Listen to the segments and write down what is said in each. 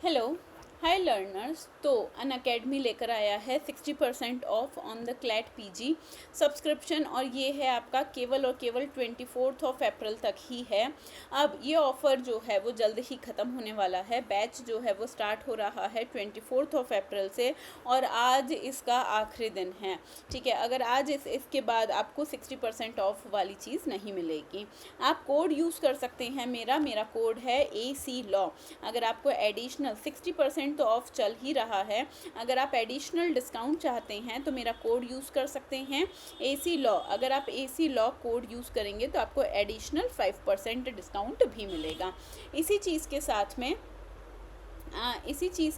Hello, हाय learners. तो Unacademy लेकर आया है 60% of on the CLAT PG subscription, और ये है आपका केवल और केवल 24 अप्रैल तक ही है। अब ये ऑफ़र जो है वो जल्द ही ख़त्म होने वाला है। बैच जो है वो स्टार्ट हो रहा है 24 अप्रैल से, और आज इसका आखिरी दिन है। ठीक है, अगर आज इसके बाद आपको 60% ऑफ वाली चीज़ नहीं मिलेगी। आप कोड यूज़ कर सकते हैं। मेरा कोड है AC लॉ। अगर आपको एडिशनल 60% तो ऑफ चल ही रहा है, अगर आप एडिशनल डिस्काउंट चाहते हैं तो मेरा कोड यूज़ कर सकते हैं AC लॉ। अगर आप AC लॉ कोड यूज़ करेंगे तो आपको एडिशनल 5% डिस्काउंट भी मिलेगा। इसी चीज़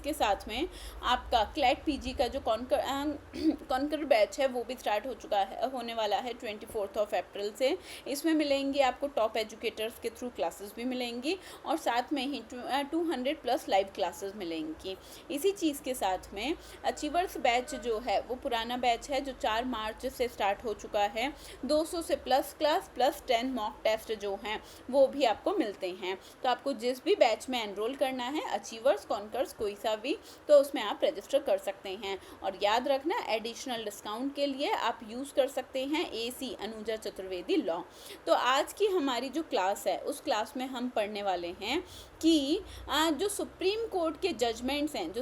के साथ में आपका क्लैट पीजी का जो कॉन्कर बैच है वो भी स्टार्ट हो चुका है, होने वाला है 24 अप्रैल से। इसमें मिलेंगी आपको टॉप एजुकेटर्स के थ्रू क्लासेस भी मिलेंगी, और साथ में ही 200+ लाइव क्लासेस मिलेंगी। इसी चीज़ के साथ में अचीवर्स बैच जो है वो पुराना बैच है, जो 4 मार्च से स्टार्ट हो चुका है। 200 से plus class plus 10 mock test जो हैं वो भी आपको मिलते हैं। तो आपको जिस भी बैच में एनरोल करना है, अचीवर्स, कॉन्कर्स, कोई सा भी, तो उसमें आप रजिस्टर कर सकते हैं। और याद रखना, एडिशनल डिस्काउंट के लिए आप यूज़ कर सकते हैं AC अनुजा चतुर्वेदी लॉ। तो आज की हमारी जो क्लास है उस क्लास में हम पढ़ने वाले हैं कि जो सुप्रीम कोर्ट के जजमेंट्स हैं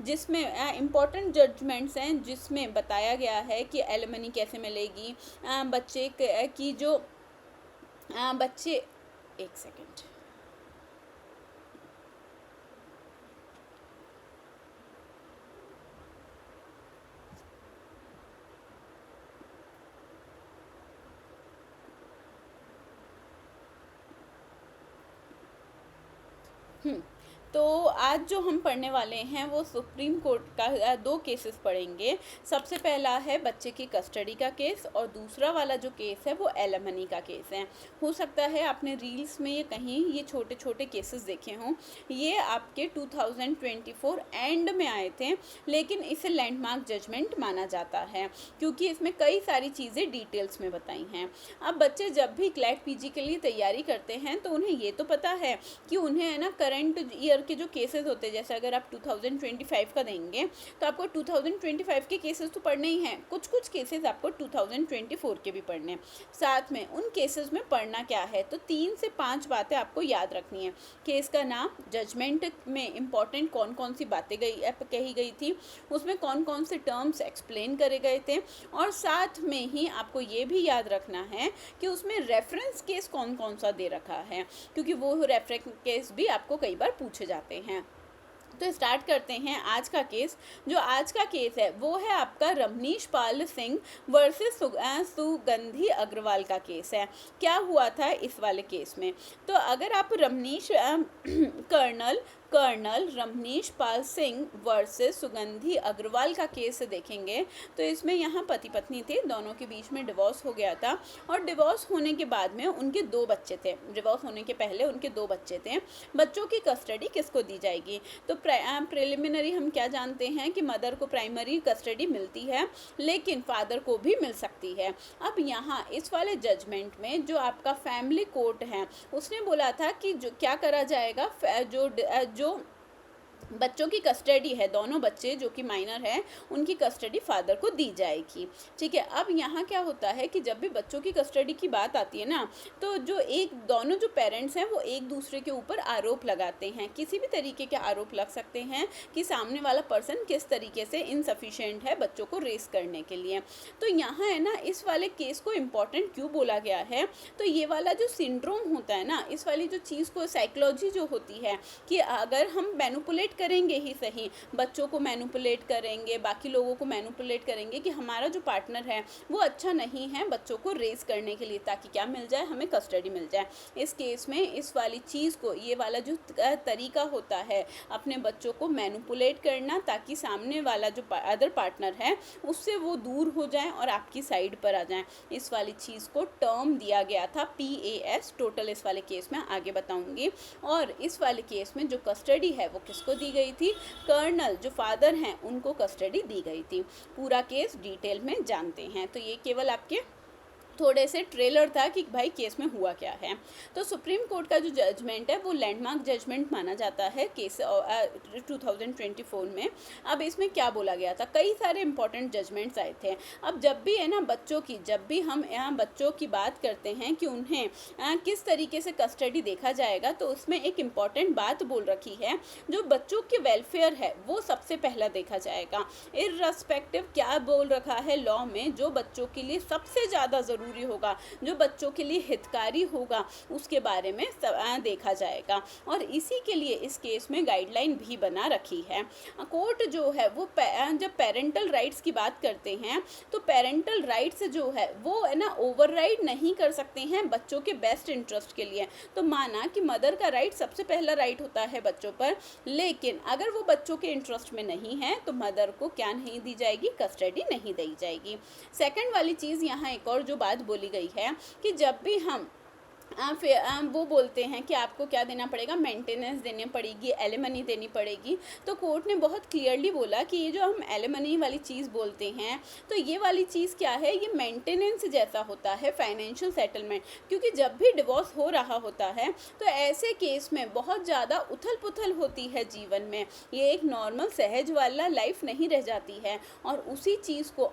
जिसमें इम्पॉर्टेंट जजमेंट्स हैं, जिसमें बताया गया है कि एलिमनी कैसे मिलेगी, बच्चे की जो बच्चे, एक सेकेंड। तो आज जो हम पढ़ने वाले हैं वो सुप्रीम कोर्ट का 2 केसेस पढ़ेंगे। सबसे पहला है बच्चे की कस्टडी का केस, और दूसरा वाला जो केस है वो एलिमनी का केस है। हो सकता है आपने रील्स में ये कहीं ये छोटे छोटे केसेस देखे हों। ये आपके 2024 एंड में आए थे, लेकिन इसे लैंडमार्क जजमेंट माना जाता है क्योंकि इसमें कई सारी चीज़ें डिटेल्स में बताई हैं। अब बच्चे जब भी क्लैट पीजी के लिए तैयारी करते हैं तो उन्हें ये तो पता है कि उन्हें है ना करंट ईयर के जो केसेस होते हैं, जैसे अगर आप 2025 का देंगे तो आपको 2025 के केसेस तो पढ़ने ही हैं, कुछ कुछ केसेस आपको 2024 के भी पढ़ने हैं। साथ में उन केसेस में पढ़ना क्या है, तो 3 से 5 बातें आपको याद रखनी है। केस का नाम, जजमेंट में इंपॉर्टेंट कौन कौन सी बातें कही गई थी, उसमें कौन कौन से टर्म्स एक्सप्लेन करे गए थे, और साथ में ही आपको ये भी याद रखना है कि उसमें रेफरेंस केस कौन कौन सा दे रखा है, क्योंकि वो रेफरेंस केस भी आपको कई बार पूछे जाते हैं। तो स्टार्ट करते हैं आज का केस। जो आज का केस है वो है आपका रमनीश पाल सिंह वर्सेस सुगंधी अग्रवाल का केस है। क्या हुआ था इस वाले केस में, तो अगर आप रमनीश कर्नल रमनीश पाल सिंह वर्सेस सुगंधी अग्रवाल का केस देखेंगे तो इसमें यहाँ पति पत्नी थे, दोनों के बीच में डिवोर्स हो गया था, और डिवोर्स होने के बाद में उनके 2 बच्चे थे। डिवोर्स होने के पहले उनके 2 बच्चे थे। बच्चों की कस्टडी किसको दी जाएगी, तो प्रिलिमिनरी हम क्या जानते हैं कि मदर को प्राइमरी कस्टडी मिलती है, लेकिन फादर को भी मिल सकती है। अब यहाँ इस वाले जजमेंट में जो आपका फैमिली कोर्ट है उसने बोला था कि जो क्या करा जाएगा, जो बच्चों की कस्टडी है, दोनों बच्चे जो कि माइनर हैं उनकी कस्टडी फादर को दी जाएगी। ठीक है, अब यहाँ क्या होता है कि जब भी बच्चों की कस्टडी की बात आती है ना, तो दोनों जो पेरेंट्स हैं वो एक दूसरे के ऊपर आरोप लगाते हैं। किसी भी तरीके के आरोप लग सकते हैं कि सामने वाला पर्सन किस तरीके से इनसफिशिएंट है बच्चों को रेस करने के लिए। तो यहाँ है ना, इस वाले केस को इम्पॉर्टेंट क्यों बोला गया है, तो ये वाला जो सिंड्रोम होता है ना, इस वाली जो चीज़ को साइकोलॉजी जो होती है कि अगर हम मैनिपुलेट करेंगे ही सही, बच्चों को मैनिपुलेट करेंगे, बाकी लोगों को मैनिपुलेट करेंगे कि हमारा जो पार्टनर है वो अच्छा नहीं है बच्चों को रेस करने के लिए, ताकि क्या मिल जाए, हमें कस्टडी मिल जाए। इस केस में इस वाली चीज़ को, ये वाला जो तरीका होता है अपने बच्चों को मैनिपुलेट करना, ताकि सामने वाला जो अदर पार्टनर है उससे वो दूर हो जाए और आपकी साइड पर आ जाए, इस वाली चीज़ को टर्म दिया गया था PAS। टोटल इस वाले केस में आगे बताऊंगी। और इस वाले केस में जो कस्टडी है वो किसको दी गई थी, कर्नल जो फादर हैं उनको कस्टडी दी गई थी। पूरा केस डिटेल में जानते हैं। तो ये केवल आपके थोड़े से ट्रेलर था कि भाई केस में हुआ क्या है। तो सुप्रीम कोर्ट का जो जजमेंट है वो लैंडमार्क जजमेंट माना जाता है केस 2024 में। अब इसमें क्या बोला गया था, कई सारे इंपॉर्टेंट जजमेंट्स आए थे। अब जब भी है ना जब भी हम यहाँ बच्चों की बात करते हैं कि उन्हें किस तरीके से कस्टडी देखा जाएगा, तो उसमें एक इम्पॉर्टेंट बात बोल रखी है, जो बच्चों के वेलफेयर है वो सबसे पहला देखा जाएगा। इररेस्पेक्टिव क्या बोल रखा है लॉ में, जो बच्चों के लिए सबसे ज़्यादा ज़रूरी होगा, जो बच्चों के लिए हितकारी होगा, उसके बारे में देखा जाएगा। और इसी के लिए इस केस में गाइडलाइन भी बना रखी है। कोर्ट जो है वो जब पेरेंटल राइट्स की बात करते हैं, तो पेरेंटल राइट्स जो है वो है ना ओवरराइड नहीं कर सकते हैं बच्चों के बेस्ट इंटरेस्ट के लिए। तो माना कि मदर का राइट सबसे पहला राइट होता है बच्चों पर, लेकिन अगर वो बच्चों के इंटरेस्ट में नहीं है तो मदर को क्या नहीं दी जाएगी, कस्टडी नहीं दी जाएगी। सेकंड वाली चीज़ यहाँ एक और जो बात बोली गई है कि जब भी हम फिर वो बोलते हैं कि आपको क्या देना पड़ेगा, मेंटेनेंस देनी पड़ेगी, एलिमनी देनी पड़ेगी। तो कोर्ट ने बहुत क्लियरली बोला कि ये जो हम एलिमनी वाली चीज़ बोलते हैं, तो ये वाली चीज़ क्या है, ये मेंटेनेंस जैसा होता है, फाइनेंशियल सेटलमेंट। क्योंकि जब भी डिवोर्स हो रहा होता है तो ऐसे केस में बहुत ज़्यादा उथल पुथल होती है जीवन में, ये एक नॉर्मल सहज वाला लाइफ नहीं रह जाती है, और उसी चीज़ को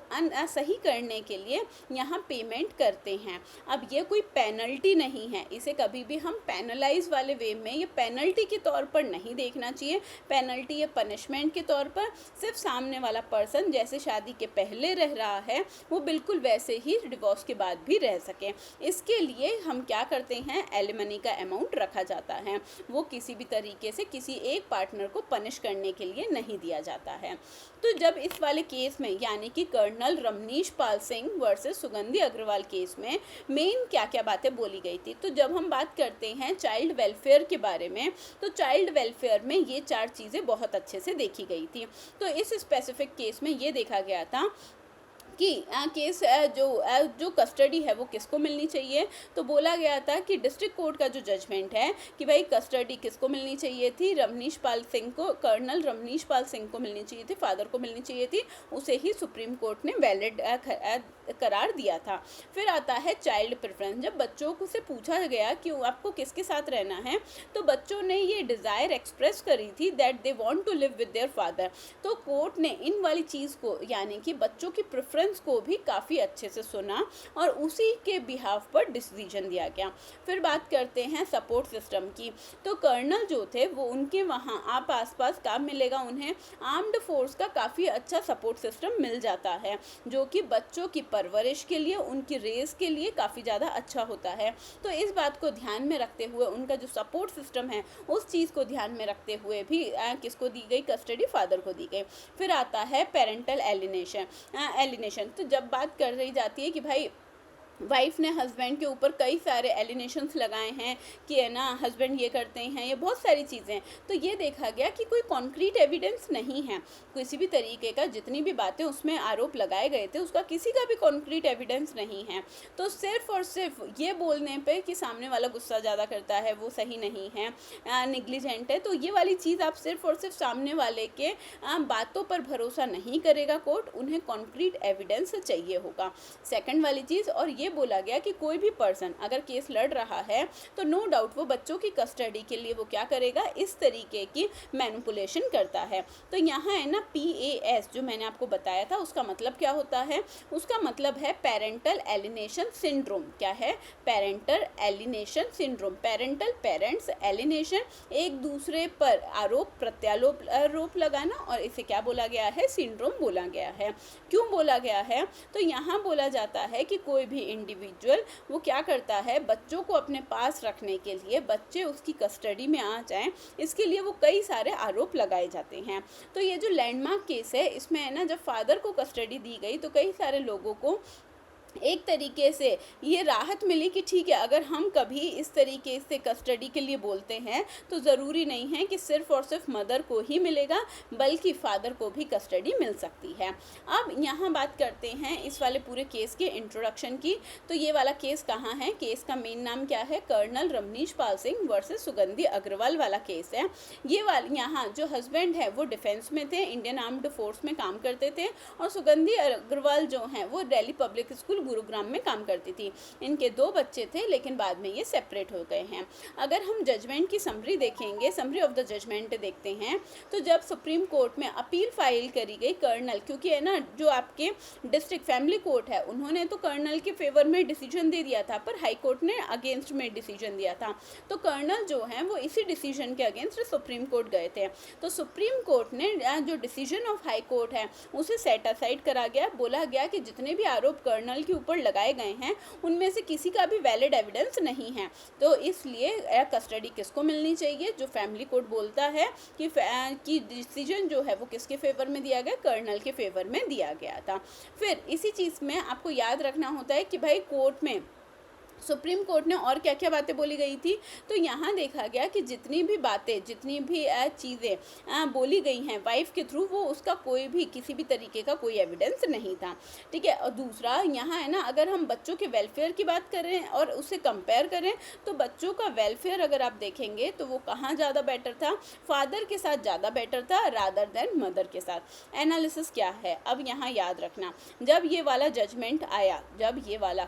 सही करने के लिए यहाँ पेमेंट करते हैं। अब ये कोई पेनल्टी नहीं है, इसे कभी भी हम पेनलाइज वाले वे में, ये पेनल्टी के तौर पर नहीं देखना चाहिए। पेनल्टी या पनिशमेंट के तौर पर सिर्फ सामने वाला पर्सन जैसे शादी के पहले रह रहा है वो बिल्कुल वैसे ही डिवोर्स के बाद भी रह सके। इसके लिए हम क्या करते हैं, एलिमनी का अमाउंट रखा जाता है, वो किसी भी तरीके से किसी एक पार्टनर को पनिश करने के लिए नहीं दिया जाता है। तो जब इस वाले केस में यानी कि कर्नल रमनीश पाल सिंह वर्सेस सुगंधी अग्रवाल केस में मेन क्या क्या बातें बोली गई थी, तो जब हम बात करते हैं चाइल्ड वेलफेयर के बारे में, तो चाइल्ड वेलफेयर में ये 4 चीज़ें बहुत अच्छे से देखी गई थी। तो इस स्पेसिफिक केस में ये देखा गया था कि केस जो कस्टडी है वो किसको मिलनी चाहिए। तो बोला गया था कि डिस्ट्रिक्ट कोर्ट का जो जजमेंट है कि भाई कस्टडी किसको मिलनी चाहिए थी, रमनीश पाल सिंह को, कर्नल रमनीश पाल सिंह को मिलनी चाहिए थी, फादर को मिलनी चाहिए थी, उसे ही सुप्रीम कोर्ट ने वैलिड करार दिया था। फिर आता है चाइल्ड प्रेफरेंस। जब बच्चों को से पूछा गया कि आपको किसके साथ रहना है, तो बच्चों ने ये डिज़ायर एक्सप्रेस करी थी that they want to live with their father. तो कोर्ट ने इन वाली चीज़ को यानी कि बच्चों की प्रेफरेंस को भी काफ़ी अच्छे से सुना और उसी के बिहाफ पर डिसीजन दिया गया। फिर बात करते हैं सपोर्ट सिस्टम की। तो कर्नल जो थे वो उनके वहाँ आप आसपास काम मिलेगा, उन्हें आर्म्ड फोर्स का काफ़ी अच्छा सपोर्ट सिस्टम मिल जाता है, जो कि बच्चों की परवरिश के लिए, उनकी रेस के लिए काफ़ी ज़्यादा अच्छा होता है। तो इस बात को ध्यान में रखते हुए उनका जो सपोर्ट सिस्टम है उस चीज़ को ध्यान में रखते हुए भी किसको दी गई, कस्टडी फादर को दी गई। फिर आता है पेरेंटल एलिनेशन। तो जब बात कर रही जाती है कि भाई वाइफ ने हस्बैंड के ऊपर कई सारे एलिनेशंस लगाए हैं कि है ना हस्बैंड ये करते हैं, ये बहुत सारी चीज़ें, तो ये देखा गया कि कोई कॉन्क्रीट एविडेंस नहीं है किसी भी तरीके का, जितनी भी बातें उसमें आरोप लगाए गए थे उसका किसी का भी कॉन्क्रीट एविडेंस नहीं है। तो सिर्फ और सिर्फ ये बोलने पे कि सामने वाला गुस्सा ज़्यादा करता है वो सही नहीं है, निग्लिजेंट है, तो ये वाली चीज़ आप सिर्फ और सिर्फ सामने वाले के बातों पर भरोसा नहीं करेगा कोर्ट, उन्हें कॉन्क्रीट एविडेंस चाहिए होगा। सेकेंड वाली चीज़, और ये बोला गया कि कोई भी पर्सन अगर केस लड़ रहा है तो नो डाउट वो बच्चों की कस्टडी के लिए वो क्या करेगा, इस तरीके की मैनिपुलेशन करता है। तो यहाँ है ना PAS जो मैंने आपको बताया था उसका मतलब क्या होता है, उसका मतलब है पेरेंटल एलिनेशन सिंड्रोम। क्या है, parental alienation syndrome. Parental, parents, alienation, एक दूसरे पर आरोप प्रत्यारोप लगाना, और इसे क्या बोला गया है, सिंड्रोम बोला गया है। क्यों बोला गया है, तो यहाँ बोला जाता है कि कोई भी इंडिविजुअल वो क्या करता है, बच्चों को अपने पास रखने के लिए, बच्चे उसकी कस्टडी में आ जाएं, इसके लिए वो कई सारे आरोप लगाए जाते हैं। तो ये जो लैंडमार्क केस है इसमें है ना, जब फादर को कस्टडी दी गई तो कई सारे लोगों को एक तरीके से ये राहत मिली कि ठीक है, अगर हम कभी इस तरीके से कस्टडी के लिए बोलते हैं तो ज़रूरी नहीं है कि सिर्फ़ और सिर्फ मदर को ही मिलेगा, बल्कि फादर को भी कस्टडी मिल सकती है। अब यहाँ बात करते हैं इस वाले पूरे केस के इंट्रोडक्शन की। तो ये वाला केस कहाँ है, केस का मेन नाम क्या है, कर्नल रमनीश पाल सिंह वर्सेस सुगंधी अग्रवाल वाला केस है। ये वाला यहाँ जो हस्बैंड है वो डिफेंस में थे, इंडियन आर्म्ड फोर्स में काम करते थे, और सुगंधी अग्रवाल जो हैं वो Delhi public school school Gurugram में काम करती थी। इनके 2 बच्चे थे, लेकिन बाद में ये सेपरेट हो गए हैं। अगर हम जजमेंट की समरी देखेंगे, समरी ऑफ द जजमेंट देखते हैं, तो जब सुप्रीम कोर्ट में अपील फाइल करी गई कर्नल, क्योंकि है ना जो आपके डिस्ट्रिक्ट फैमिली कोर्ट है उन्होंने तो कर्नल के फेवर में डिसीजन दे दिया था, पर हाई कोर्ट ने अगेंस्ट में डिसीजन दिया था। तो कर्नल जो हैं वो इसी डिसीजन के अगेंस्ट सुप्रीम कोर्ट गए थे। तो सुप्रीम कोर्ट ने जो डिसीजन ऑफ हाई कोर्ट है उसे सेट असाइड करा गया। बोला गया कि जितने भी आरोप कर्नल के ऊपर लगाए गए हैं उनमें से किसी का भी वैलिड एविडेंस नहीं है, तो इसलिए कस्टडी किसको मिलनी चाहिए। जो फैमिली कोर्ट बोलता है कि डिसीजन जो है वो किसके फेवर में दिया गया, कर्नल के फेवर में दिया गया था। फिर इसी चीज़ में आपको याद रखना होता है कि भाई कोर्ट में सुप्रीम कोर्ट ने और क्या क्या बातें बोली गई थी। तो यहाँ देखा गया कि जितनी भी बातें, जितनी भी चीज़ें बोली गई हैं वाइफ के थ्रू, वो उसका कोई भी किसी भी तरीके का कोई एविडेंस नहीं था। ठीक है। और दूसरा यहाँ है ना, अगर हम बच्चों के वेलफेयर की बात करें और उसे कंपेयर करें, तो बच्चों का वेलफेयर अगर आप देखेंगे तो वो कहाँ ज़्यादा बेटर था, फादर के साथ ज़्यादा बेटर था रादर देन मदर के साथ। एनालिसिस क्या है, अब यहाँ याद रखना, जब ये वाला जजमेंट आया, जब ये वाला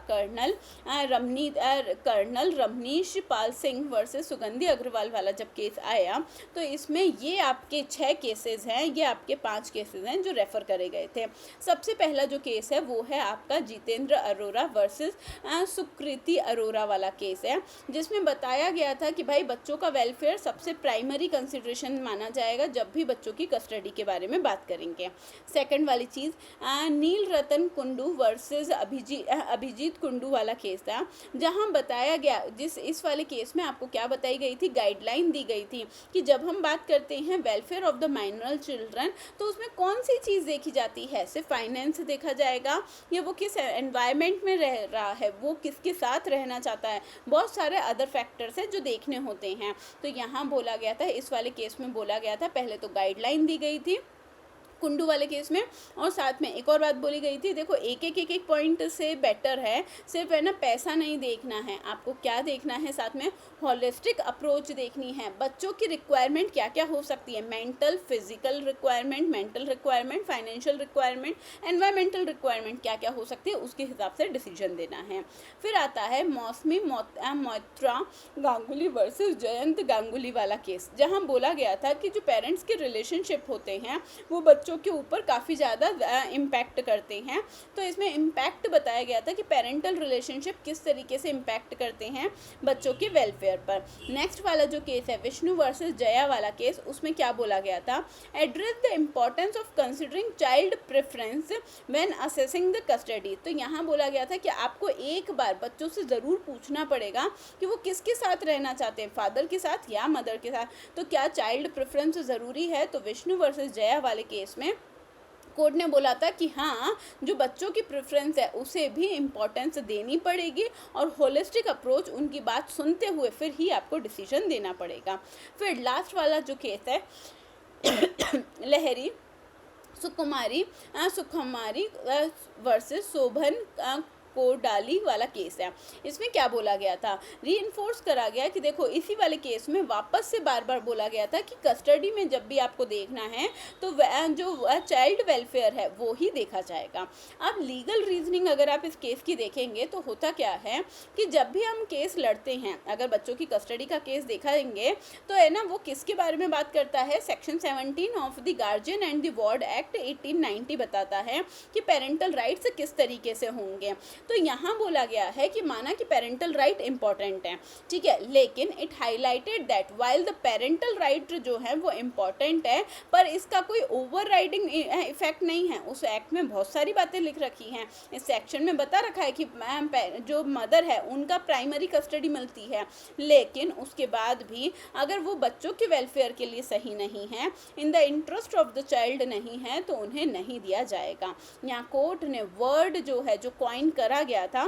कर्नल रमनीश पाल सिंह वर्सेस सुगंधी अग्रवाल वाला जब केस आया, तो इसमें ये आपके 6 केसेस हैं, ये आपके 5 केसेस हैं जो रेफ़र करे गए थे। सबसे पहला जो केस है वो है आपका जितेंद्र अरोरा वर्सेस सुकृति अरोरा वाला केस है, जिसमें बताया गया था कि भाई बच्चों का वेलफेयर सबसे प्राइमरी कंसिडरेशन माना जाएगा जब भी बच्चों की कस्टडी के बारे में बात करेंगे। सेकंड वाली चीज़ नील रतन कुंडू वर्सेस अभिजीत कुंडू वाला केस था, जहां बताया गया, इस वाले केस में आपको क्या बताई गई थी, गाइडलाइन दी गई थी कि जब हम बात करते हैं welfare of the minor children, तो उसमें कौन सी चीज़ देखी जाती है, सिर्फ फाइनेंस देखा जाएगा या वो किस एनवायरनमेंट में रह रहा है, वो किसके साथ रहना चाहता है, बहुत सारे अदर फैक्टर्स हैं जो देखने होते हैं। तो यहाँ बोला गया था, इस वाले केस में बोला गया था, पहले तो गाइडलाइन दी गई थी कुंडू वाले केस में, और साथ में एक और बात बोली गई थी, देखो एक एक पॉइंट से बेटर है, सिर्फ है ना पैसा नहीं देखना है, आपको क्या देखना है, साथ में होलिस्टिक अप्रोच देखनी है। बच्चों की रिक्वायरमेंट क्या क्या हो सकती है, mental physical requirement, financial requirement, environmental requirement क्या क्या हो सकती है, उसके हिसाब से डिसीजन देना है। फिर आता है मौसमी मोत्रा गांगुली वर्सेस जयंत गांगुली वाला केस, जहाँ बोला गया था कि जो पेरेंट्स के रिलेशनशिप होते हैं वो बच्चों के ऊपर काफ़ी ज़्यादा इम्पैक्ट करते हैं। तो इसमें इम्पैक्ट बताया गया था कि पेरेंटल रिलेशनशिप किस तरीके से इम्पैक्ट करते हैं बच्चों के वेलफेयर पर। नेक्स्ट वाला जो केस है विष्णु वर्सेस जया वाला केस, उसमें क्या बोला गया था, address the importance of considering child preference when assessing the custody. तो यहाँ बोला गया था कि आपको एक बार बच्चों से ज़रूर पूछना पड़ेगा कि वो किसके साथ रहना चाहते हैं, फादर के साथ या मदर के साथ। तो क्या चाइल्ड प्रेफरेंस ज़रूरी है, तो विष्णु वर्सेस जया वाले केस में कोर्ट ने बोला था कि हाँ, जो बच्चों की प्रेफरेंस है उसे भी इम्पोर्टेंस देनी पड़ेगी और होलिस्टिक अप्रोच, उनकी बात सुनते हुए फिर ही आपको डिसीजन देना पड़ेगा। फिर लास्ट वाला जो केस है लहरी सुकुमारी वर्सेस शोभन कोडाली वाला केस है। इसमें क्या बोला गया था, रीइंफोर्स करा गया कि देखो इसी वाले केस में वापस से बार बार बोला गया था कि कस्टडी में जब भी आपको देखना है तो जो चाइल्ड वेलफेयर है वो ही देखा जाएगा। अब लीगल रीजनिंग अगर आप इस केस की देखेंगे तो होता क्या है कि जब भी हम केस लड़ते हैं, अगर बच्चों की कस्टडी का केस देखेंगे तो है ना, वो किसके बारे में बात करता है, section 17 of the guardian and the ward act 1890 बताता है कि पेरेंटल राइट्स किस तरीके से होंगे। तो यहाँ बोला गया है कि माना कि पेरेंटल राइट इंपॉर्टेंट है, ठीक है, लेकिन it highlighted that while the parental right जो है वो इम्पॉर्टेंट है, पर इसका कोई ओवर राइडिंग इफेक्ट नहीं है। उस एक्ट में बहुत सारी बातें लिख रखी हैं, इस सेक्शन में बता रखा है कि जो मदर है उनका प्राइमरी कस्टडी मिलती है, लेकिन उसके बाद भी अगर वो बच्चों के वेलफेयर के लिए सही नहीं है, in the interest of the child नहीं है, तो उन्हें नहीं दिया जाएगा। यहाँ कोर्ट ने वर्ड जो है, जो कॉइन करा गया था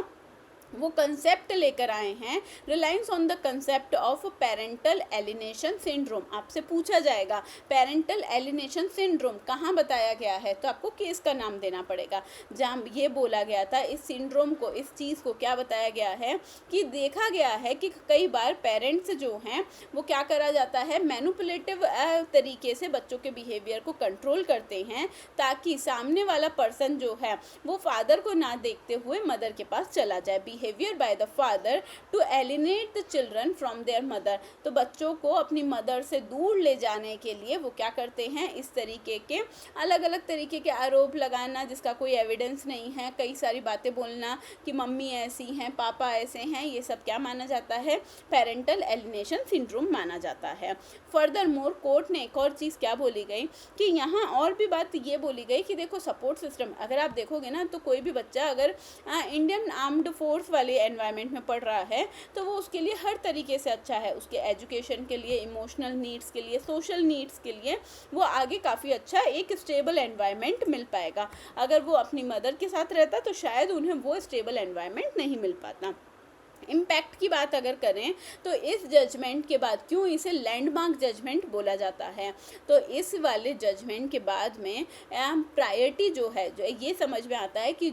वो कंसेप्ट लेकर आए हैं, reliance on the concept of parental alienation syndrome. आपसे पूछा जाएगा पेरेंटल एलिनेशन सिंड्रोम कहाँ बताया गया है, तो आपको केस का नाम देना पड़ेगा जहाँ ये बोला गया था। इस सिंड्रोम को, इस चीज़ को क्या बताया गया है कि देखा गया है कि कई बार पेरेंट्स जो हैं वो क्या करा जाता है, मैनिपुलेटिव तरीके से बच्चों के बिहेवियर को कंट्रोल करते हैं, ताकि सामने वाला पर्सन जो है वो फादर को ना देखते हुए मदर के पास चला जाए। Behaviour by the father to alienate the children from their mother. तो बच्चों को अपनी मदर से दूर ले जाने के लिए वो क्या करते हैं, इस तरीके के अलग अलग तरीके के आरोप लगाना जिसका कोई एविडेंस नहीं है, कई सारी बातें बोलना कि मम्मी ऐसी हैं, पापा ऐसे हैं, ये सब क्या माना जाता है, पेरेंटल एलिनेशन सिंड्रोम माना जाता है। फर्दर मोर कोर्ट ने एक और चीज़ क्या बोली गई कि यहाँ और भी बात ये बोली गई कि देखो सपोर्ट सिस्टम, अगर आप देखोगे ना तो कोई भी बच्चा अगर इंडियन आर्म्ड फोर्स वाले एनवायरनमेंट में पढ़ रहा है तो वो उसके लिए हर तरीके से अच्छा है, उसके एजुकेशन के लिए, इमोशनल नीड्स के लिए, सोशल नीड्स के लिए वो आगे काफ़ी अच्छा एक स्टेबल एनवायरनमेंट मिल पाएगा। अगर वो अपनी मदर के साथ रहता तो शायद उन्हें वो स्टेबल एनवायरनमेंट नहीं मिल पाता। इम्पैक्ट की बात अगर करें तो इस जजमेंट के बाद क्यों इसे लैंडमार्क जजमेंट बोला जाता है, तो इस वाले जजमेंट के बाद में प्रायोरिटी जो है, जो ये समझ में आता है कि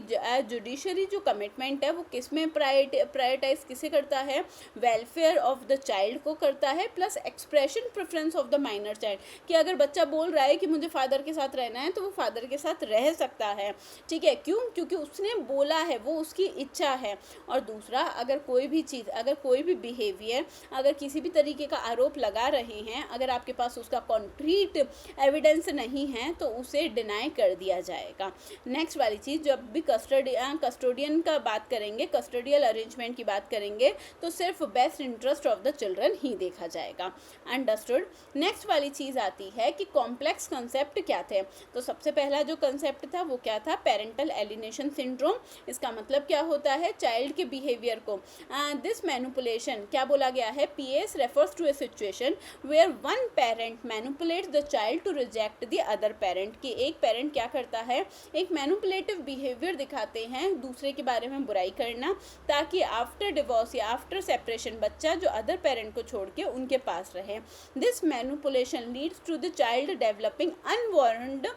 जुडिशरी जो कमिटमेंट है वो किस में प्रायोरिटाइज किसे करता है, वेलफेयर ऑफ द चाइल्ड को करता है, plus expression preference of the minor child, कि अगर बच्चा बोल रहा है कि मुझे फादर के साथ रहना है तो वो फादर के साथ रह सकता है, ठीक है, क्यों, क्योंकि उसने बोला है, वो उसकी इच्छा है। और दूसरा, अगर कोई भी चीज़, अगर कोई भी बिहेवियर, अगर किसी भी तरीके का आरोप लगा रहे हैं, अगर आपके पास उसका कॉन्क्रीट एविडेंस नहीं है तो उसे डिनाई कर दिया जाएगा। नेक्स्ट वाली चीज़, जब भी कस्टोडियन का बात करेंगे, कस्टोडियल अरेंजमेंट की बात करेंगे तो सिर्फ best interest of the children ही देखा जाएगा। अंडरस्टूड। नेक्स्ट वाली चीज़ आती है कि कॉम्प्लेक्स कंसेप्ट क्या थे, तो सबसे पहला जो कंसेप्ट था वो क्या था, पेरेंटल एलिनेशन सिंड्रोम। इसका मतलब क्या होता है, चाइल्ड के बिहेवियर को दिस मैनिपुलेशन क्या बोला गया है, PS refers to a situation where one parent manipulates the child to reject the other parent, कि एक पेरेंट क्या करता है, एक मैनिपुलेटिव बिहेवियर दिखाते हैं, दूसरे के बारे में बुराई करना, ताकि आफ्टर डिवोर्स या आफ्टर सेपरेशन बच्चा जो अदर पेरेंट को छोड़ के उनके पास रहे। This manipulation leads to the child developing unwanted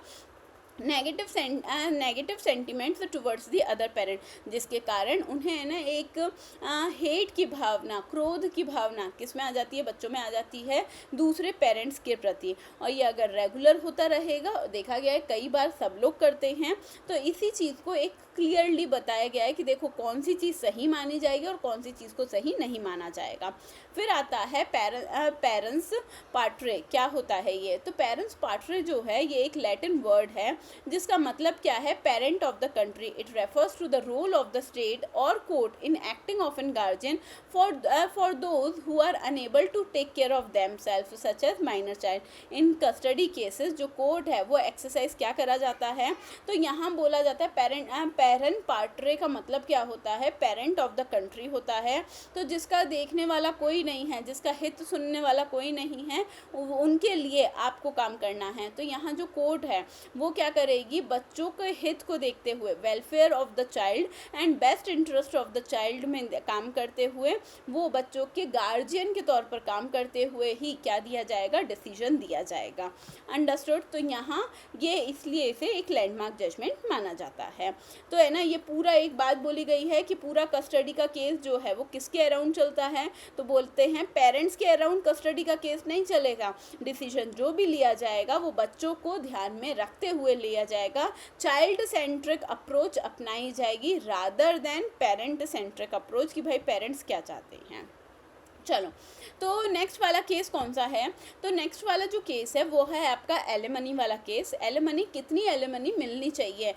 negative sentiments towards the other parent, जिसके कारण उन्हें ना एक हेट की भावना, क्रोध की भावना किस में आ जाती है, बच्चों में आ जाती है दूसरे पेरेंट्स के प्रति। और ये अगर रेगुलर होता रहेगा, देखा गया है कई बार सब लोग करते हैं, तो इसी चीज़ को एक क्लियरली बताया गया है कि देखो कौन सी चीज़ सही मानी जाएगी और कौन सी चीज़ को सही नहीं माना जाएगा। फिर आता है पेरेंट्स पार्ट्रे, क्या होता है ये, तो पेरेंट्स पार्ट्रे जो है ये एक लैटिन वर्ड है जिसका मतलब क्या है, parent of the country. It refers to the role of the state और court in acting of an guardian for those who are unable to take care of themselves such as minor child. In custody cases जो court है वो exercise क्या करा जाता है, तो यहाँ बोला जाता है पेरेंट पार्ट्रे का मतलब क्या होता है, पेरेंट ऑफ द कंट्री होता है, तो जिसका देखने वाला कोई नहीं है, जिसका हित सुनने वाला कोई नहीं है, उनके लिए आपको काम करना है। तो यहाँ जो कोर्ट है वो क्या करेगी, बच्चों के हित को देखते हुए, welfare of the child and best interest of the child में काम करते हुए, वो बच्चों के गार्जियन के तौर पर काम करते हुए ही क्या दिया जाएगा, डिसीजन दिया जाएगा। अंडरस्टूड। तो यहाँ ये इसलिए इसे एक लैंडमार्क जजमेंट माना जाता है। तो है ना, ये पूरा एक बात बोली गई है कि पूरा कस्टडी का केस जो है वो किसके अराउंड चलता है, तो बोलते हैं पेरेंट्स के अराउंड कस्टडी का केस नहीं चलेगा, डिसीजन जो भी लिया जाएगा वो बच्चों को ध्यान में रखते हुए लिया जाएगा, चाइल्ड सेंट्रिक अप्रोच अपनाई जाएगी rather than parent centric approach, कि भाई पेरेंट्स क्या चाहते हैं। चलो, तो नेक्स्ट वाला केस कौन सा है, तो नेक्स्ट वाला जो केस है वो है आपका एलिमनी वाला केस। एलिमनी, कितनी एलिमनी मिलनी चाहिए,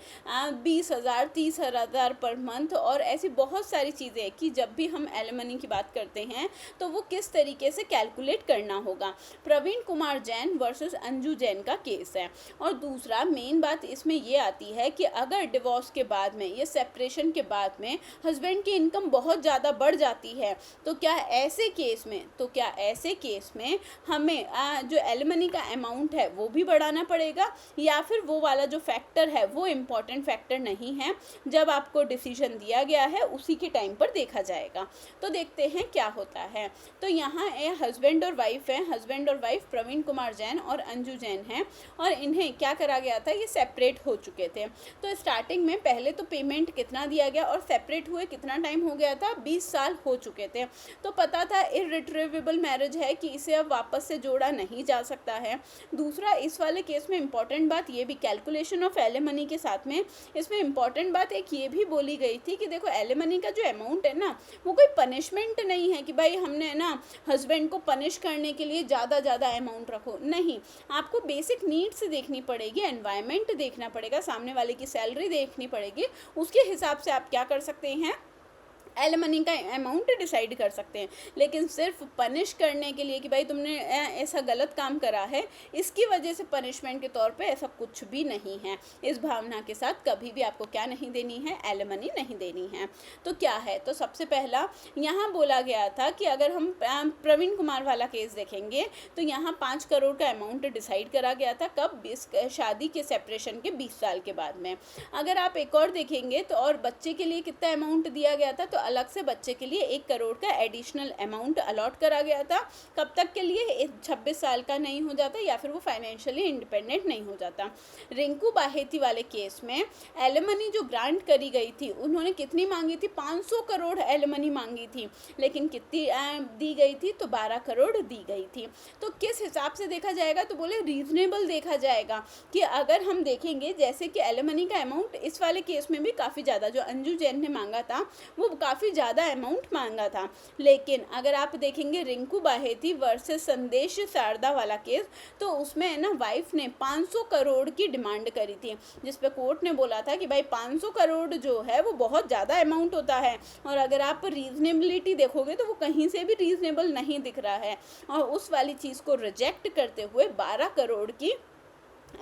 20,000 30,000 पर मंथ, और ऐसी बहुत सारी चीज़ें कि जब भी हम एलिमनी की बात करते हैं तो वो किस तरीके से कैलकुलेट करना होगा। प्रवीण कुमार जैन वर्सेस अंजू जैन का केस है। और दूसरा मेन बात इसमें ये आती है कि अगर डिवोर्स के बाद में या सेपरेशन के बाद में हस्बैंड की इनकम बहुत ज़्यादा बढ़ जाती है तो क्या ऐसे केस में, तो क्या ऐसे केस में हमें जो एलिमनी का अमाउंट है वो भी बढ़ाना पड़ेगा, या फिर वो वाला जो फैक्टर है वो इम्पॉर्टेंट फैक्टर नहीं है, जब आपको डिसीजन दिया गया है उसी के टाइम पर देखा जाएगा। तो देखते हैं क्या होता है। तो यहाँ हस्बैंड और वाइफ है, हस्बैंड और वाइफ प्रवीण कुमार जैन और अंजू जैन हैं, और इन्हें क्या करा गया था, ये सेपरेट हो चुके थे। तो स्टार्टिंग में पहले तो पेमेंट कितना दिया गया, और सेपरेट हुए कितना टाइम हो गया था, 20 साल हो चुके थे। तो पता था इररिट्रीवेबल मैरिज है कि इसे अब वापस से जोड़ा नहीं जा सकता है। दूसरा, इस वाले केस में इंपॉर्टेंट बात ये भी, कैलकुलेशन ऑफ एलिमनी के साथ में इसमें इंपॉर्टेंट बात एक ये भी बोली गई थी कि देखो एलिमनी का जो अमाउंट है ना, वो कोई पनिशमेंट नहीं है कि भाई हमने ना हस्बैंड को पनिश करने के लिए ज़्यादा अमाउंट रखो, नहीं। आपको बेसिक नीड्स देखनी पड़ेगी, एनवायरनमेंट देखना पड़ेगा, सामने वाले की सैलरी देखनी पड़ेगी, उसके हिसाब से आप क्या कर सकते हैं, एलिमनी का अमाउंट डिसाइड कर सकते हैं। लेकिन सिर्फ पनिश करने के लिए कि भाई तुमने ऐसा गलत काम करा है, इसकी वजह से पनिशमेंट के तौर पे ऐसा कुछ भी नहीं है। इस भावना के साथ कभी भी आपको क्या नहीं देनी है, एलिमनी नहीं देनी है। तो क्या है, तो सबसे पहला यहाँ बोला गया था कि अगर हम प्रवीण कुमार वाला केस देखेंगे तो यहाँ 5 करोड़ का अमाउंट डिसाइड करा गया था, कब, शादी के सेपरेशन के 20 साल के बाद में। अगर आप एक और देखेंगे तो और बच्चे के लिए कितना अमाउंट दिया गया था, तो अलग से बच्चे के लिए 1 करोड़ का एडिशनल अमाउंट अलॉट करा गया था। कब तक के लिए, 26 साल का नहीं हो जाता या फिर वो फाइनेंशियली इंडिपेंडेंट नहीं हो जाता। रिंकू बाहेती वाले केस में एलिमनी जो ग्रांट करी गई थी, उन्होंने कितनी मांगी थी, 500 करोड़ एलिमनी मांगी थी, लेकिन कितनी दी गई थी, तो 12 करोड़ दी गई थी। तो किस हिसाब से देखा जाएगा, तो बोले रीजनेबल देखा जाएगा कि अगर हम देखेंगे जैसे कि एलिमनी का अमाउंट इस वाले केस में भी काफ़ी ज़्यादा, जो अंजू जैन ने मांगा था वो काफ़ी ज़्यादा अमाउंट मांगा था। लेकिन अगर आप देखेंगे रिंकू बाहेती वर्सेस संदेश शारदा वाला केस, तो उसमें ना वाइफ ने 500 करोड़ की डिमांड करी थी, जिस पे कोर्ट ने बोला था कि भाई 500 करोड़ जो है वो बहुत ज़्यादा अमाउंट होता है, और अगर आप रीजनेबिलिटी देखोगे तो वो कहीं से भी रीजनेबल नहीं दिख रहा है। और उस वाली चीज़ को रिजेक्ट करते हुए 12 करोड़ की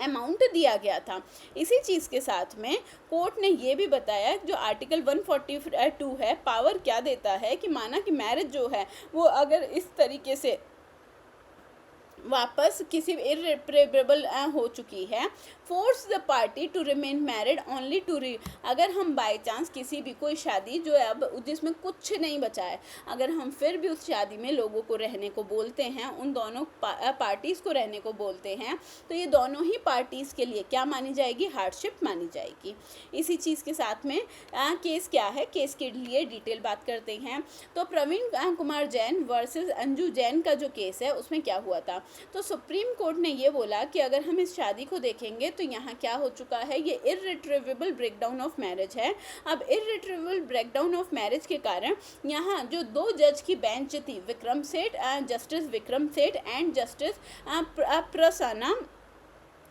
अमाउंट दिया गया था। इसी चीज़ के साथ में कोर्ट ने ये भी बताया, जो आर्टिकल 142 है, पावर क्या देता है कि माना कि मैरिज जो है वो अगर इस तरीके से वापस किसी इररिप्रेवेबल हो चुकी है, force the party to remain married only to अगर हम बाय चांस किसी भी कोई शादी जो है अब जिसमें कुछ नहीं बचा है, अगर हम फिर भी उस शादी में लोगों को रहने को बोलते हैं, उन दोनों पार्टीज़ को रहने को बोलते हैं, तो ये दोनों ही पार्टीज़ के लिए क्या मानी जाएगी, हार्डशिप मानी जाएगी। इसी चीज़ के साथ में केस क्या है, केस के लिए डिटेल बात करते हैं। तो प्रवीण कुमार जैन वर्सेस अंजू जैन का जो केस है उसमें क्या हुआ था, तो सुप्रीम कोर्ट ने ये बोला कि अगर हम इस शादी को देखेंगे तो यहाँ क्या हो चुका है, ये इररिट्रीवेबल ब्रेकडाउन ऑफ मैरिज है। अब इररिट्रीवेबल ब्रेकडाउन ऑफ मैरिज के कारण यहाँ जो 2 जज की बेंच थी, Vikram Seth, justice Vikram Seth and justice Prasanna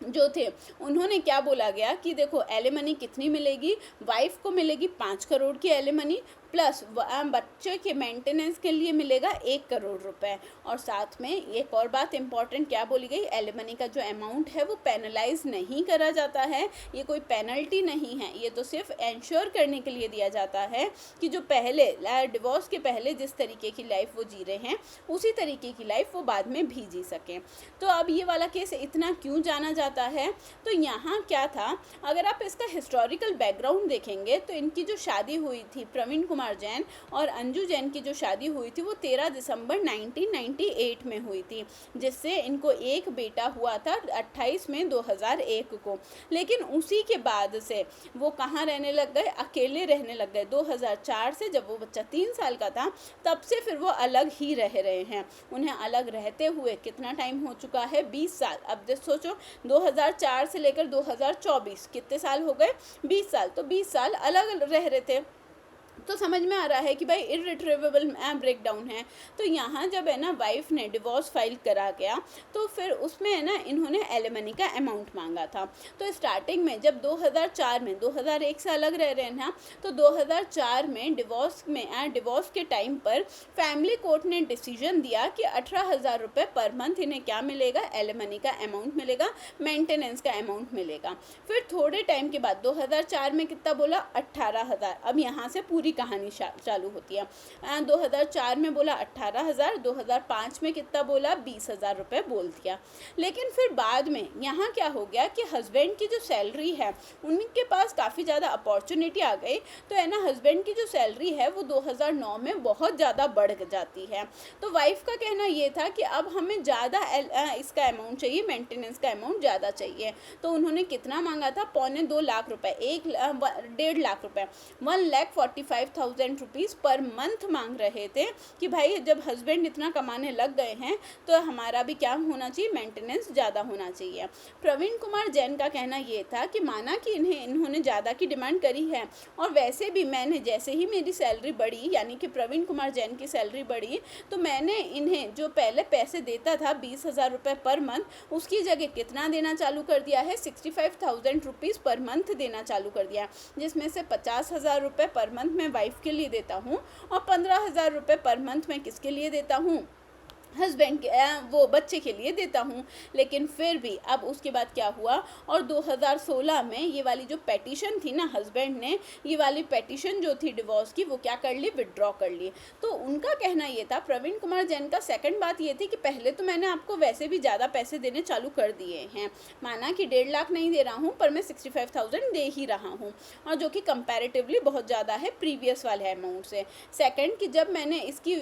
जो थे, उन्होंने क्या बोला गया कि देखो एलिमनी कितनी मिलेगी, वाइफ को मिलेगी 5 करोड़ की एलिमनी, प्लस बच्चे के मेंटेनेंस के लिए मिलेगा 1 करोड़ रुपए। और साथ में एक और बात इंपॉर्टेंट क्या बोली गई, एलिमनी का जो अमाउंट है वो पेनलाइज नहीं करा जाता है, ये कोई पेनल्टी नहीं है, ये तो सिर्फ इंश्योर करने के लिए दिया जाता है कि जो पहले डिवोर्स के पहले जिस तरीके की लाइफ वो जी रहे हैं उसी तरीके की लाइफ वो बाद में भी जी सकें। तो अब ये वाला केस इतना क्यों जाना जाता है, तो यहाँ क्या था, अगर आप इसका हिस्टोरिकल बैकग्राउंड देखेंगे तो इनकी जो शादी हुई थी प्रवीण कुमार जैन और अंजू जैन की जो शादी हुई थी वो 13 दिसंबर 1998 में हुई थी, जिससे इनको एक बेटा हुआ था 28 मई 2001 को। लेकिन उसी के बाद से वो कहाँ रहने लग गए, अकेले रहने लग गए। 2004 से जब वो बच्चा 3 साल का था तब से फिर वो अलग ही रह रहे हैं। उन्हें अलग रहते हुए कितना टाइम हो चुका है, 20 साल। अब सोचो 2004 से लेकर 2024 कितने साल हो गए, 20 साल। तो 20 साल अलग रह रहे थे, तो समझ में आ रहा है कि भाई इररिट्रीवेबल ब्रेकडाउन है। तो यहाँ जब है ना वाइफ ने डिवोर्स फाइल करा गया तो फिर उसमें है ना इन्होंने एलिमनी का अमाउंट मांगा था। तो स्टार्टिंग में जब 2004 में 2001 से अलग रह रहे हैं ना, तो 2004 में डिवोर्स के टाइम पर फैमिली कोर्ट ने डिसीजन दिया कि 18,000 रुपये पर मंथ इन्हें क्या मिलेगा, एलिमनी का अमाउंट मिलेगा, मेंटेनेंस का अमाउंट मिलेगा। फिर थोड़े टाइम के बाद 2004 में कितना बोला, 18,000। अब यहाँ से पूरी पूरी कहानी चालू होती है। 2004 में बोला 18,000, 2005 में कितना बोला 20,000 रुपये बोल दिया। लेकिन फिर बाद में यहाँ क्या हो गया कि हस्बैंड की जो सैलरी है उनके पास काफ़ी ज़्यादा अपॉर्चुनिटी आ गई, तो है ना हस्बैंड की जो सैलरी है वो 2009 में बहुत ज़्यादा बढ़ जाती है। तो वाइफ का कहना ये था कि अब हमें ज़्यादा इसका अमाउंट चाहिए, मेंटेनेंस का अमाउंट ज़्यादा चाहिए। तो उन्होंने कितना मांगा था, 2.25 लाख रुपए, 1.5 लाख रुपए, 1,45,000 रुपीज़ पर मंथ मांग रहे थे कि भाई जब हस्बैंड इतना कमाने लग गए हैं तो हमारा भी क्या होना चाहिए, मेंटेनेंस ज़्यादा होना चाहिए। प्रवीण कुमार जैन का कहना ये था कि माना कि इन्होंने ज़्यादा की डिमांड करी है, और वैसे भी मैंने जैसे ही मेरी सैलरी बढ़ी, यानी कि प्रवीण कुमार जैन की सैलरी बढ़ी, तो मैंने इन्हें जो पहले पैसे देता था 20,000 रुपये पर मंथ, उसकी जगह कितना देना चालू कर दिया है, 65,000 रुपीज़ पर मंथ देना चालू कर दिया, जिसमें से 50,000 रुपये पर मंथ मैं वाइफ के लिए देता हूँ और 15,000 रुपये पर मंथ मैं किसके लिए देता हूँ, हस्बैंड के वो बच्चे के लिए देता हूँ। लेकिन फिर भी अब उसके बाद क्या हुआ, और 2016 में ये वाली जो पेटिशन थी ना, हस्बैंड ने ये वाली पेटिशन जो थी डिवोर्स की वो क्या कर ली, विड्रॉ कर ली। तो उनका कहना ये था, प्रवीण कुमार जैन का सेकंड बात ये थी कि पहले तो मैंने आपको वैसे भी ज़्यादा पैसे देने चालू कर दिए हैं, माना कि 1.5 लाख नहीं दे रहा हूँ पर मैं 65,000 दे ही रहा हूँ, और जो कि कंपैरेटिवली बहुत ज़्यादा है प्रीवियस वाले अमाउंट से। सेकेंड कि जब मैंने इसकी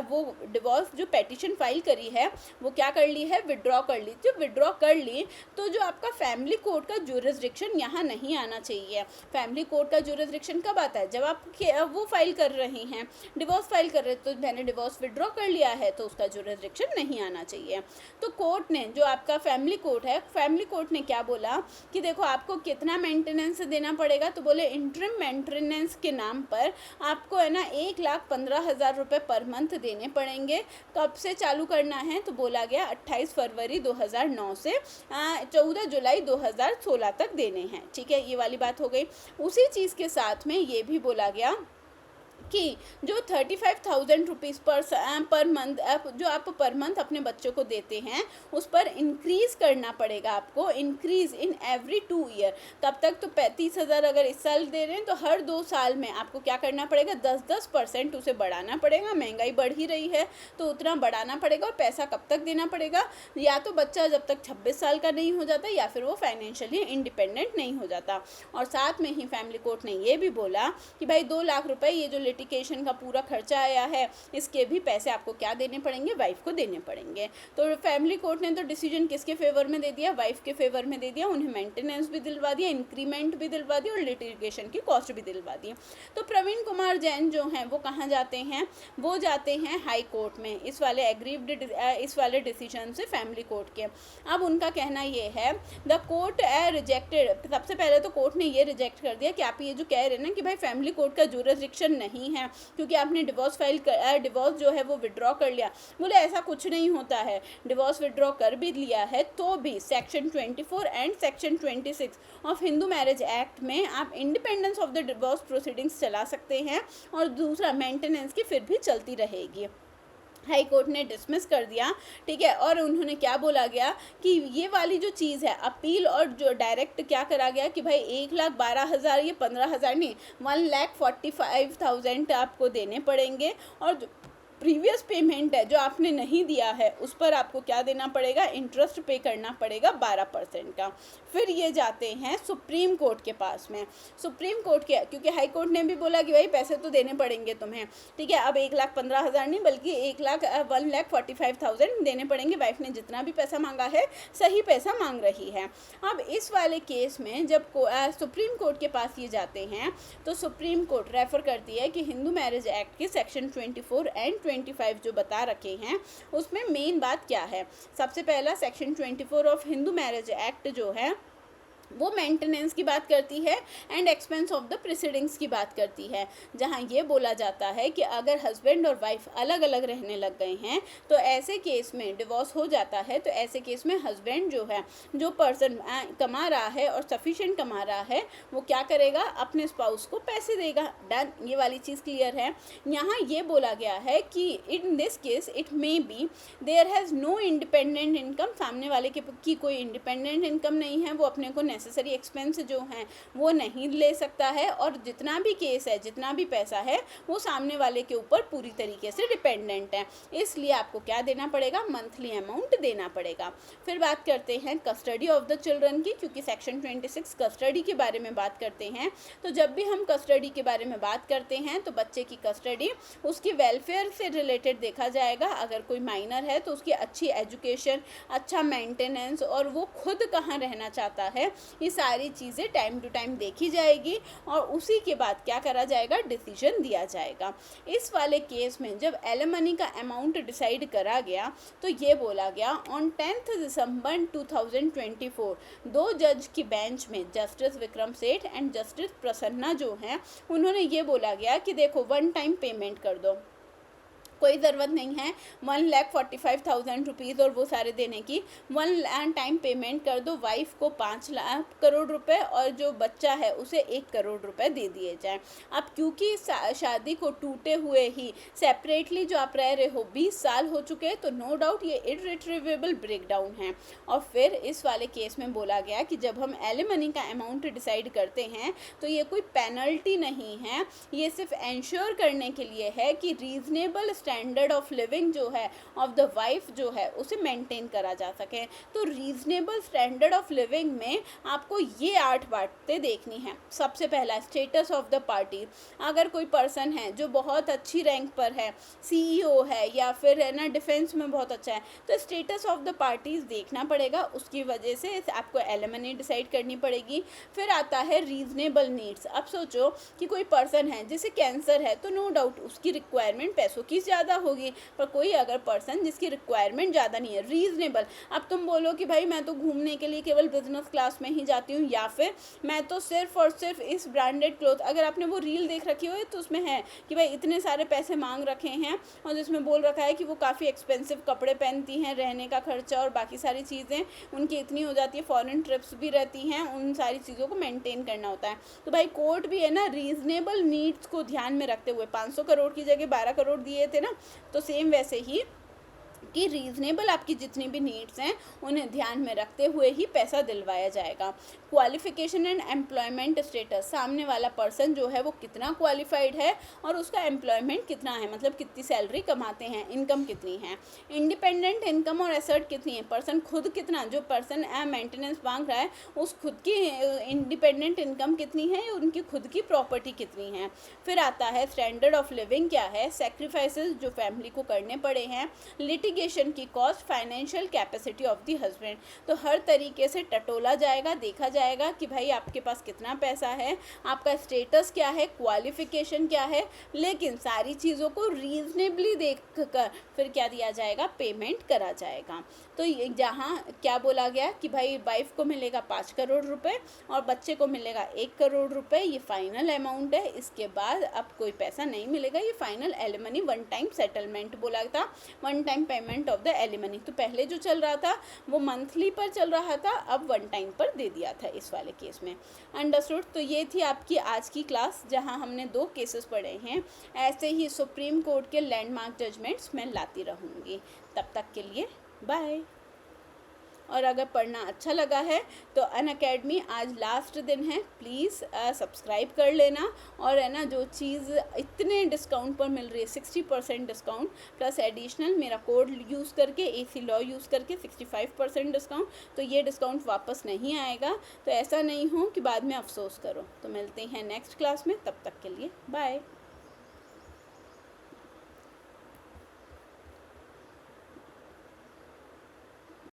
वो डिवोर्स जो पेटिशन फाइल करी है वो क्या कर ली है, विड्रॉ कर ली। जो विड्रॉ कर ली तो जो आपका फैमिली कोर्ट का ज्यूरिसडिक्शन यहाँ नहीं आना चाहिए। फैमिली कोर्ट का ज्यूरिसडिक्शन कब आता है, जब आप वो फाइल कर रहे हैं, डिवोर्स फाइल कर रहे हैं, तो मैंने डिवोर्स विड्रॉ कर लिया है तो उसका ज्यूरिसडिक्शन नहीं आना चाहिए। तो कोर्ट ने, जो आपका फैमिली कोर्ट है, फैमिली कोर्ट ने क्या बोला कि देखो आपको कितना मेंटेनेंस देना पड़ेगा, तो बोले इंटरिम मेंटेनेंस के नाम पर आपको है ना 1,15,000 रुपये पर मंथ देने पड़ेंगे। कब से चालू करना है, तो बोला गया 28 फरवरी 2009 से 14 जुलाई 2016 तक देने हैं। ठीक है, ये वाली बात हो गई। उसी चीज़ के साथ में ये भी बोला गया कि जो 35,000 रुपीज़ पर मंथ जो आप पर मंथ अपने बच्चों को देते हैं उस पर इंक्रीज़ करना पड़ेगा आपको, इंक्रीज़ इन एवरी 2 ईयर। कब तक, तो 35,000 अगर इस साल दे रहे हैं तो हर 2 साल में आपको क्या करना पड़ेगा, 10% उसे बढ़ाना पड़ेगा। महंगाई बढ़ ही रही है तो उतना बढ़ाना पड़ेगा। और पैसा कब तक देना पड़ेगा, या तो बच्चा जब तक 26 साल का नहीं हो जाता या फिर वो फाइनेंशियली इंडिपेंडेंट नहीं हो जाता। और साथ में ही फैमिली कोर्ट ने ये भी बोला कि भाई 2 लाख रुपए ये जो लिटिगेशन का पूरा खर्चा आया है इसके भी पैसे आपको क्या देने पड़ेंगे, वाइफ को देने पड़ेंगे। तो फैमिली कोर्ट ने तो डिसीजन किसके फेवर में दे दिया, वाइफ के फेवर में दे दिया। उन्हें मेंटेनेंस भी दिलवा दिया, इंक्रीमेंट भी दिलवा दिया और लिटिगेशन की कॉस्ट भी दिलवा दी। तो प्रवीण कुमार जैन जो हैं वो कहाँ जाते हैं, वो जाते हैं हाई कोर्ट में, इस वाले डिसीजन से फैमिली कोर्ट के। अब उनका कहना ये है, द कोर्ट रिजेक्टेड, सबसे पहले तो कोर्ट ने ये रिजेक्ट कर दिया कि आप ये जो कह रहे हैं ना कि भाई फैमिली कोर्ट का ज्यूरिसडिक्शन नहीं है क्योंकि आपने डिवोर्स जो है वो विड्रॉ कर लिया। बोले ऐसा कुछ नहीं होता है, डिवोर्स विड्रॉ कर भी लिया है तो भी section 24 and section 26 of Hindu marriage act में आप independence of the divorce proceedings चला सकते हैं, और दूसरा मेंटेनेंस की फिर भी चलती रहेगी। हाई कोर्ट ने डिसमिस कर दिया। ठीक है, और उन्होंने क्या बोला गया कि ये वाली जो चीज़ है अपील और जो डायरेक्ट क्या करा गया कि भाई 1,12,000 ये 15,000 नहीं, 1,45,000 आपको देने पड़ेंगे, और प्रीवियस पेमेंट है जो आपने नहीं दिया है उस पर आपको क्या देना पड़ेगा, इंटरेस्ट पे करना पड़ेगा 12% का। फिर ये जाते हैं सुप्रीम कोर्ट के पास में। सुप्रीम कोर्ट के, क्योंकि हाई कोर्ट ने भी बोला कि भाई पैसे तो देने पड़ेंगे तुम्हें। ठीक है, अब 1,15,000 नहीं बल्कि 1,45,000 देने पड़ेंगे। वाइफ ने जितना भी पैसा मांगा है सही पैसा मांग रही है। अब इस वाले केस में जब सुप्रीम कोर्ट के पास ये जाते हैं तो सुप्रीम कोर्ट रेफर करती है कि हिंदू मैरिज एक्ट के सेक्शन 24 एंड 25 जो बता रखे हैं उसमें मेन बात क्या है। सबसे पहला section 24 of Hindu marriage act जो है वो मेंटेनेंस की बात करती है एंड एक्सपेंस ऑफ द प्रीसीडिंग्स की बात करती है, जहाँ ये बोला जाता है कि अगर हस्बैंड और वाइफ अलग अलग रहने लग गए हैं तो ऐसे केस में डिवोर्स हो जाता है। तो ऐसे केस में हस्बैंड जो है, जो पर्सन कमा रहा है और सफिशिएंट कमा रहा है, वो क्या करेगा, अपने स्पाउस को पैसे देगा। डन, ये वाली चीज़ क्लियर है। यहाँ ये बोला गया है कि in this case it may be there has no independent income, सामने वाले की कोई इंडिपेंडेंट इनकम नहीं है, वो अपने को अननेसेसरी एक्सपेंस जो हैं वो नहीं ले सकता है, और जितना भी केस है, जितना भी पैसा है, वो सामने वाले के ऊपर पूरी तरीके से डिपेंडेंट है। इसलिए आपको क्या देना पड़ेगा, मंथली अमाउंट देना पड़ेगा। फिर बात करते हैं कस्टडी ऑफ द चिल्ड्रन की, क्योंकि सेक्शन 26 कस्टडी के बारे में बात करते हैं। तो जब भी हम कस्टडी के बारे में बात करते हैं तो बच्चे की कस्टडी उसकी वेलफेयर से रिलेटेड देखा जाएगा। अगर कोई माइनर है तो उसकी अच्छी एजुकेशन, अच्छा मेंटेनेंस, और वो खुद कहाँ रहना चाहता है, ये सारी चीज़ें टाइम टू टाइम देखी जाएगी, और उसी के बाद क्या करा जाएगा, डिसीजन दिया जाएगा। इस वाले केस में जब एलिमनी का अमाउंट डिसाइड करा गया तो ये बोला गया ऑन 10 दिसंबर 2024 दो जज की बेंच में justice Vikram Seth and justice Prasanna जो हैं, उन्होंने ये बोला गया कि देखो 1 टाइम पेमेंट कर दो, कोई ज़रूरत नहीं है 1,45,000 रुपीज़ और वो सारे देने की। 1 टाइम पेमेंट कर दो, वाइफ को 5 लाख करोड़ रुपए और जो बच्चा है उसे 1 करोड़ रुपए दे दिए जाएं। अब क्योंकि शादी को टूटे हुए ही सेपरेटली जो आप रह रहे हो 20 साल हो चुके हैं, तो नो डाउट ये इररिट्रीवेबल ब्रेकडाउन है। और फिर इस वाले केस में बोला गया कि जब हम एलिमनी का अमाउंट डिसाइड करते हैं तो ये कोई पेनल्टी नहीं है, ये सिर्फ इंश्योर करने के लिए है कि रीजनेबल स्टैंडर्ड ऑफ लिविंग जो है ऑफ द वाइफ जो है उसे मेंटेन करा जा सके। तो रीजनेबल स्टैंडर्ड ऑफ लिविंग में आपको ये 8 बातें देखनी है। सबसे पहला, स्टेटस ऑफ द पार्टी। अगर कोई पर्सन है जो बहुत अच्छी रैंक पर है, सीईओ है या फिर है ना डिफेंस में बहुत अच्छा है, तो स्टेटस ऑफ द पार्टीज देखना पड़ेगा, उसकी वजह से आपको एलिमनी डिसाइड करनी पड़ेगी। फिर आता है रीजनेबल नीड्स। अब सोचो कि कोई पर्सन है जिसे कैंसर है, तो नो डाउट उसकी रिक्वायरमेंट पैसों की ज़्यादा होगी, पर कोई अगर पर्सन जिसकी रिक्वायरमेंट ज़्यादा नहीं है, रीजनेबल। अब तुम बोलो कि भाई मैं तो घूमने के लिए केवल बिजनेस क्लास में ही जाती हूँ, या फिर मैं तो सिर्फ और सिर्फ इस ब्रांडेड क्लोथ, अगर आपने वो रील देख रखी हो तो उसमें है कि भाई इतने सारे पैसे मांग रखे हैं और जिसमें बोल रखा है कि वो काफ़ी एक्सपेंसिव कपड़े पहनती हैं, रहने का खर्चा और बाकी सारी चीज़ें उनकी इतनी हो जाती है, फॉरेन ट्रिप्स भी रहती हैं, उन सारी चीज़ों को मेंटेन करना होता है। तो भाई कोर्ट भी है ना रीजनेबल नीड्स को ध्यान में रखते हुए 500 करोड़ की जगह 12 करोड़ दिए थे ना, तो सेम वैसे ही कि रीजनेबल आपकी जितनी भी नीड्स हैं उन्हें ध्यान में रखते हुए ही पैसा दिलवाया जाएगा। क्वालिफिकेशन एंड एम्प्लॉयमेंट स्टेटस, सामने वाला पर्सन जो है वो कितना क्वालिफाइड है और उसका एम्प्लॉयमेंट कितना है, मतलब कितनी सैलरी कमाते हैं, इनकम कितनी है। इंडिपेंडेंट इनकम और एसेट कितनी है, पर्सन खुद कितना, जो पर्सन मेंटेनेंस मांग रहा है उस खुद की इंडिपेंडेंट इनकम कितनी है, उनकी खुद की प्रॉपर्टी कितनी है। फिर आता है स्टैंडर्ड ऑफ लिविंग क्या है, सेक्रीफाइसेस जो फैमिली को करने पड़े हैं, लिटिगेशन की cost, financial capacity of the husband. तो हर तरीके से टटोला जाएगा, देखा जाएगा कि भाई आपके पास कितना पैसा है, आपका स्टेटस क्या है, क्वालिफिकेशन क्या है, लेकिन सारी चीज़ों को रीजनेबली देख कर फिर क्या दिया जाएगा, पेमेंट करा जाएगा। तो जहाँ क्या बोला गया कि भाई वाइफ को मिलेगा 5 करोड़ रुपए और बच्चे को मिलेगा 1 करोड़ रुपए, ये फाइनल अमाउंट है। इसके बाद अब कोई पैसा नहीं मिलेगा, ये फाइनल एलिमनी 1 टाइम सेटलमेंट बोला था, 1 time payment of the alimony. तो पहले जो चल रहा था वो मंथली पर चल रहा था, अब 1 टाइम पर दे दिया था इस वाले केस में। अंडरस्टूड। तो ये थी आपकी आज की क्लास जहाँ हमने 2 केसेस पढ़े हैं। ऐसे ही सुप्रीम कोर्ट के लैंडमार्क जजमेंट्स मैं लाती रहूँगी। तब तक के लिए बाय। और अगर पढ़ना अच्छा लगा है तो अनअकैडमी आज लास्ट दिन है, प्लीज़ सब्सक्राइब कर लेना। और है ना जो चीज़ इतने डिस्काउंट पर मिल रही है, 60% डिस्काउंट प्लस एडिशनल मेरा कोड यूज़ करके, AC लॉ यूज़ करके 65% डिस्काउंट, तो ये डिस्काउंट वापस नहीं आएगा। तो ऐसा नहीं हो कि बाद में अफसोस करो। तो मिलते हैं नेक्स्ट क्लास में, तब तक के लिए बाय।